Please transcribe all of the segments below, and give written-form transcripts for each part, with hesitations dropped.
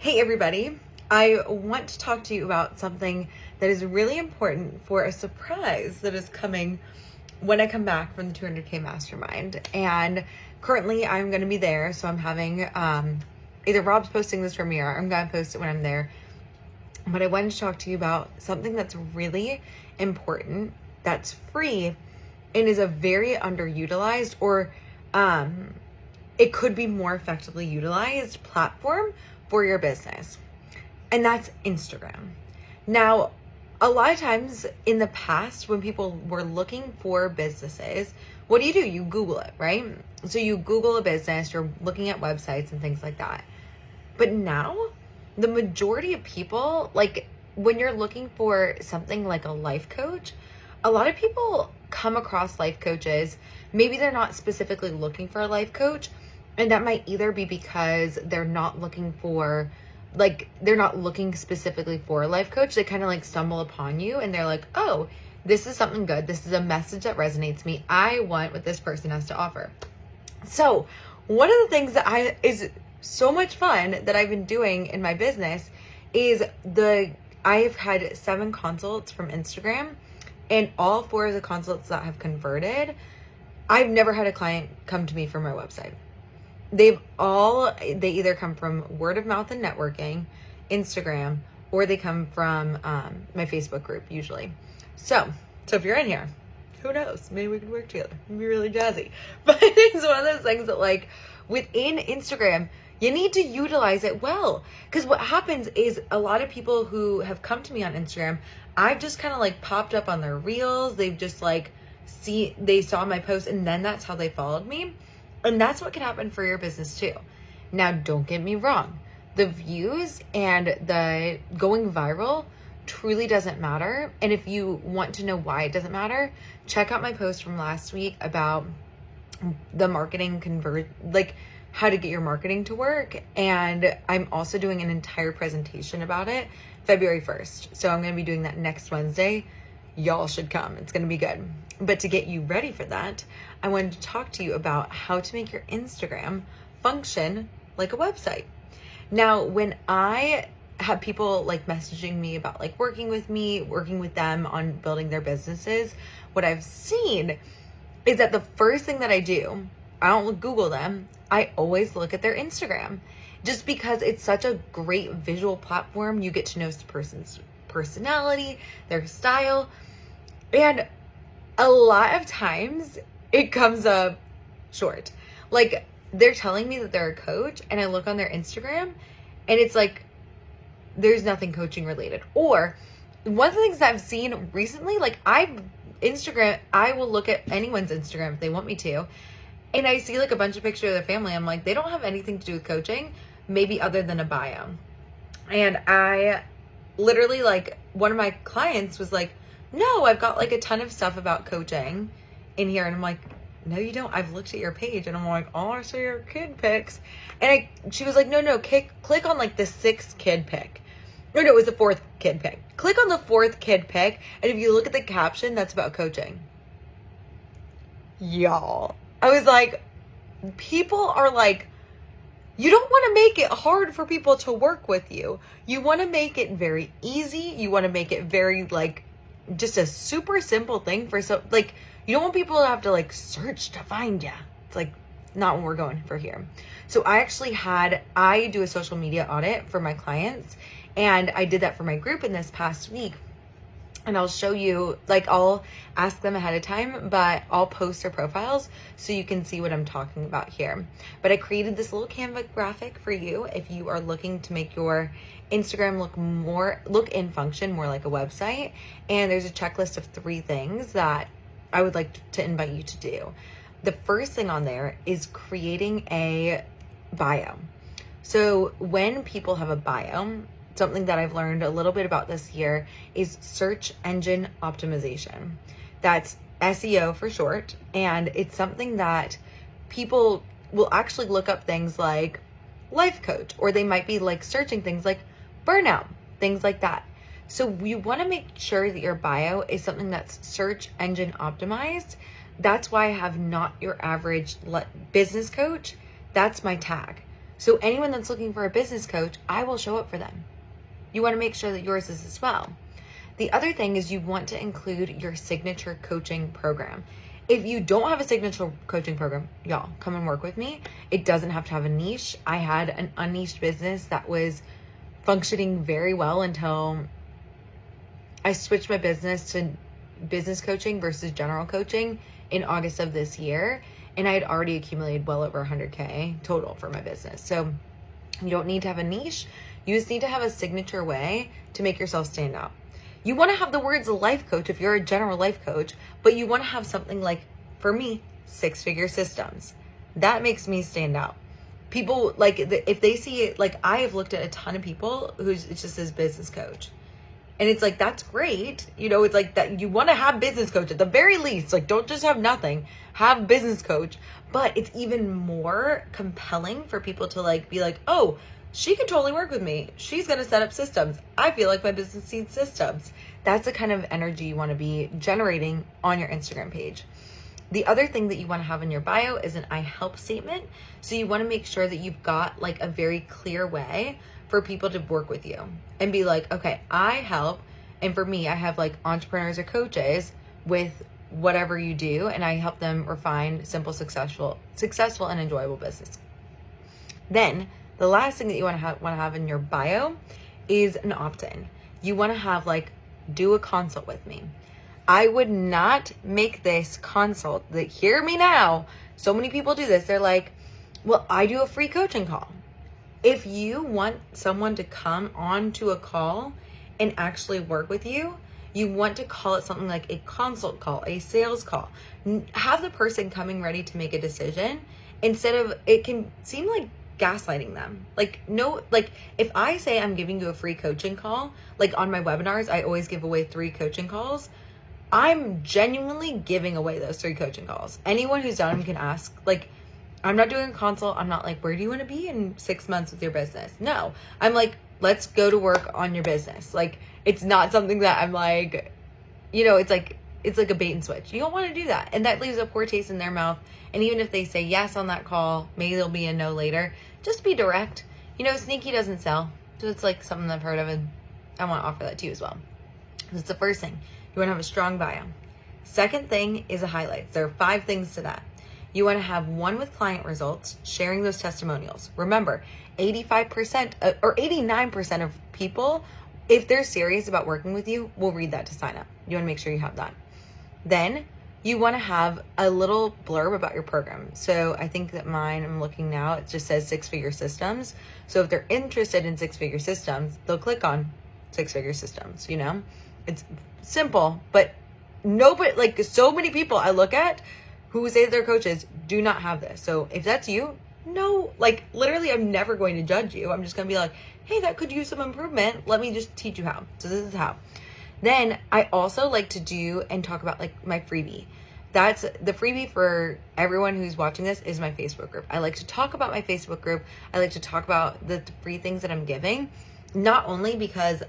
Hey everybody, I want to talk to you about something that is really important for a surprise that is coming when I come back from the 200K Mastermind. And currently I'm going to be there, so I'm having either Rob's posting this from here, or I'm going to post it when I'm there. But I wanted to talk to you about something that's really important, that's free, and is a very underutilized, or it could be more effectively utilized platform for your business. And that's Instagram. Now, a lot of times in the past, when people were looking for businesses, what do? You Google it, right? So you Google a business, you're looking at websites and things like that. But now, the majority of people, like when you're looking for something like a life coach, a lot of people come across life coaches. Maybe they're not specifically looking for a life coach, and that might either be because they're not looking specifically for a life coach. They kind of like stumble upon you and they're like, oh, this is something good. This is a message that resonates me. I want what this person has to offer. So one of the things that is so much fun that I've been doing in my business is I've had 7 consults from Instagram, and all 4 of the consults that have converted, I've never had a client come to me from my website. They either come from word of mouth and networking, Instagram, or they come from my Facebook group usually. So if you're in here, who knows? Maybe we could work together. It'd be really jazzy. But it's one of those things that like within Instagram, you need to utilize it well. Because what happens is a lot of people who have come to me on Instagram, I've just kind of like popped up on their reels. They've just like they saw my post and then that's how they followed me. And that's what can happen for your business too. Now, don't get me wrong. The views and the going viral truly doesn't matter. And if you want to know why it doesn't matter, check out my post from last week about the marketing how to get your marketing to work. And I'm also doing an entire presentation about it February 1st. So I'm going to be doing that next Wednesday. Y'all should come. It's going to be good. But to get you ready for that, I wanted to talk to you about how to make your Instagram function like a website. Now, when I have people like messaging me about like working with them on building their businesses, what I've seen is that the first thing that I do, I don't Google them. I always look at their Instagram, just because it's such a great visual platform. You get to know the person's personality, their style, and a lot of times it comes up short. Like they're telling me that they're a coach and I look on their Instagram and it's like, there's nothing coaching related. Or one of the things that I've seen recently, like I will look at anyone's Instagram if they want me to. And I see like a bunch of pictures of their family. I'm like, they don't have anything to do with coaching, maybe other than a bio. And I literally, like, one of my clients was like, no, I've got like a ton of stuff about coaching in here. And I'm like, no, you don't. I've looked at your page. And I'm like, oh, I see your kid pics. And she was like, no, click on like the 6th kid pic. No, it was the 4th kid pic. Click on the 4th kid pic. And if you look at the caption, that's about coaching. Y'all. I was like, people are like, you don't want to make it hard for people to work with you. You want to make it very easy. You want to make it very like just a super simple thing you don't want people to have to like search to find you. It's like not what we're going for here. So I do a social media audit for my clients, and I did that for my group in this past week. And I'll show you, like I'll ask them ahead of time, but I'll post their profiles so you can see what I'm talking about here. But I created this little Canva graphic for you if you are looking to make your Instagram look and function more like a website. And there's a checklist of 3 things that I would like to invite you to do. The first thing on there is creating a bio. So when people have a bio, something that I've learned a little bit about this year is search engine optimization. That's SEO for short. And it's something that people will actually look up things like life coach, or they might be like searching things like burnout, things like that. So you want to make sure that your bio is something that's search engine optimized. That's why I have not your average business coach. That's my tag. So anyone that's looking for a business coach, I will show up for them. You want to make sure that yours is as well. The other thing is you want to include your signature coaching program. If you don't have a signature coaching program, y'all, come and work with me. It doesn't have to have a niche. I had an unniched business that was functioning very well until I switched my business to business coaching versus general coaching in August of this year. And I had already accumulated well over 100K total for my business. So you don't need to have a niche. You just need to have a signature way to make yourself stand out. You want to have the words life coach if you're a general life coach, but you want to have something like, for me, 6-figure systems. That makes me stand out. People, like, if they see it, like, I have looked at a ton of people it just says business coach. And it's like, that's great. You know, it's like that you want to have business coach at the very least. Like, don't just have nothing, have business coach. But it's even more compelling for people to like be like, oh, she could totally work with me. She's going to set up systems. I feel like my business needs systems. That's the kind of energy you want to be generating on your Instagram page. The other thing that you want to have in your bio is an I help statement. So you want to make sure that you've got like a very clear way for people to work with you and be like, okay, I help. And for me, I have like entrepreneurs or coaches with whatever you do, and I help them refine simple, successful and enjoyable business. Then the last thing that you want to have in your bio is an opt-in. You want to have like, do a consult with me. I would not make this consult. Hear me now. So many people do this. They're like, well, I do a free coaching call. If you want someone to come on to a call and actually work with you, you want to call it something like a consult call, a sales call. Have the person coming ready to make a decision instead of, it can seem like gaslighting them. Like, no, like if I say I'm giving you a free coaching call, like on my webinars, I always give away 3 coaching calls. I'm genuinely giving away those 3 coaching calls. Anyone who's done them can ask. Like, I'm not doing a consult. I'm not like, where do you want to be in 6 months with your business? No, I'm like, let's go to work on your business. Like, it's not something that I'm like, you know, it's like a bait and switch. You don't want to do that. And that leaves a poor taste in their mouth. And even if they say yes on that call, maybe there'll be a no later. Just be direct. You know, sneaky doesn't sell. So it's like something I've heard of, and I want to offer that to you as well. That's the first thing. You want to have a strong bio. Second thing is a highlights. There are 5 things to that. You want to have one with client results, sharing those testimonials. Remember, 85% or 89% of people, if they're serious about working with you, will read that to sign up. You want to make sure you have that. Then you want to have a little blurb about your program. So I think that mine, I'm looking now, it just says 6-figure systems. So if they're interested in 6-figure systems, they'll click on 6-figure systems, you know? It's simple, but nobody, like so many people I look at who say they're coaches do not have this. So if that's you, no, like literally I'm never going to judge you. I'm just going to be like, hey, that could use some improvement. Let me just teach you how. So this is how. Then I also like to do and talk about like my freebie. That's the freebie for everyone who's watching this is my Facebook group. I like to talk about my Facebook group. I like to talk about the free things that I'm giving, not only because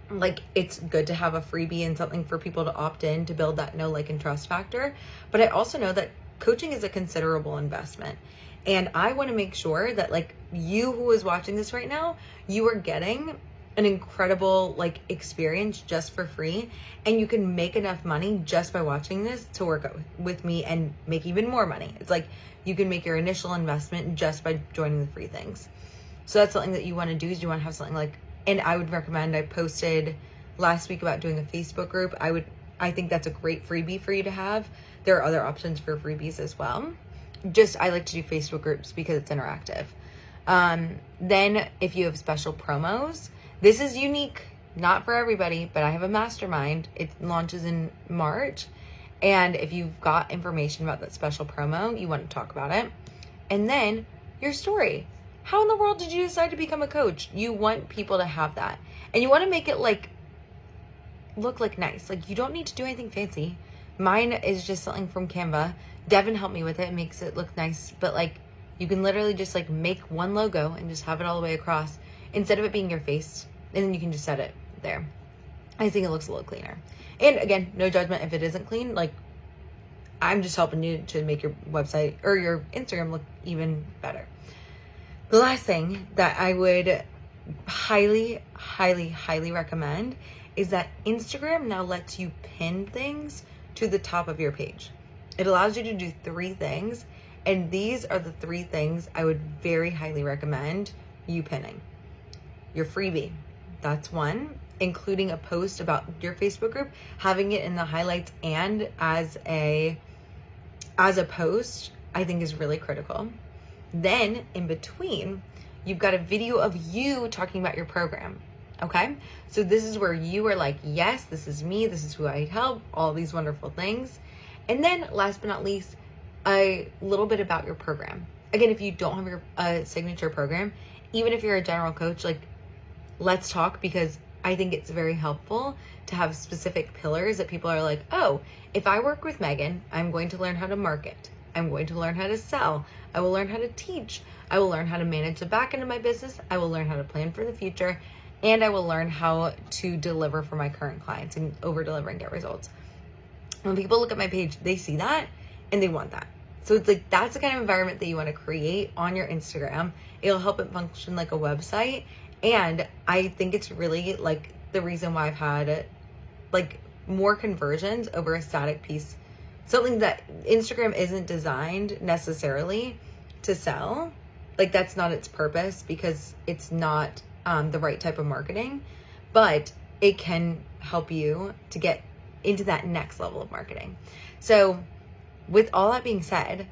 like it's good to have a freebie and something for people to opt in to build that know, like, and trust factor, but I also know that coaching is a considerable investment. And I want to make sure that like you who is watching this right now, you are getting an incredible like experience just for free, and you can make enough money just by watching this to work with me and make even more money. It's like you can make your initial investment just by joining the free things. So that's something that you want to do, is you want to have something like, and I would recommend, I posted last week about doing a Facebook group. I think that's a great freebie for you to have. There are other options for freebies as well. I like to do Facebook groups because it's interactive. Then if you have special promos, this is unique, not for everybody, but I have a mastermind. It launches in March. And if you've got information about that special promo, you want to talk about it. And then your story. How in the world did you decide to become a coach? You want people to have that. And you want to make it like, look like nice. Like you don't need to do anything fancy. Mine is just something from Canva. Devin helped me with it. It makes it look nice. But like you can literally just like make one logo and just have it all the way across instead of it being your face. And then you can just set it there. I think it looks a little cleaner. And again, no judgment if it isn't clean. Like I'm just helping you to make your website or your Instagram look even better. The last thing that I would highly, highly, highly recommend is that Instagram now lets you pin things to the top of your page. It allows you to do 3 things, and these are the 3 things I would very highly recommend you pinning. Your freebie, that's one. Including a post about your Facebook group, having it in the highlights and as a post, I think is really critical. Then in between, you've got a video of you talking about your program. Okay? So this is where you are like, yes, this is me, this is who I help, all these wonderful things. And then last but not least, a little bit about your program. Again, if you don't have your signature program, even if you're a general coach, like, let's talk, because I think it's very helpful to have specific pillars that people are like, oh, if I work with Megan, I'm going to learn how to market. I'm going to learn how to sell. I will learn how to teach. I will learn how to manage the back end of my business. I will learn how to plan for the future. And I will learn how to deliver for my current clients and over deliver and get results. When people look at my page, they see that and they want that. So it's like, that's the kind of environment that you want to create on your Instagram. It'll help it function like a website. And I think it's really like the reason why I've had like more conversions over a static piece, something that Instagram isn't designed necessarily to sell. Like, that's not its purpose, because it's not the right type of marketing, but it can help you to get into that next level of marketing. So with all that being said,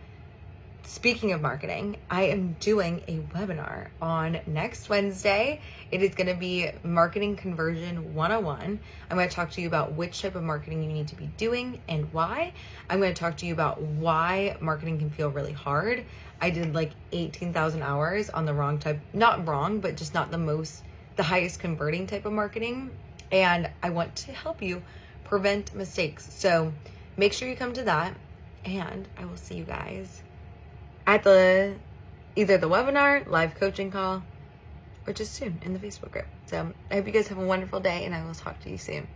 speaking of marketing, I am doing a webinar on next Wednesday. It is going to be Marketing Conversion 101. I'm going to talk to you about which type of marketing you need to be doing and why. I'm going to talk to you about why marketing can feel really hard. I did like 18,000 hours on the wrong type, not wrong, but just not the highest converting type of marketing. And I want to help you prevent mistakes. So make sure you come to that, and I will see you guys at either the webinar, live coaching call, or just soon in the Facebook group. So I hope you guys have a wonderful day, and I will talk to you soon.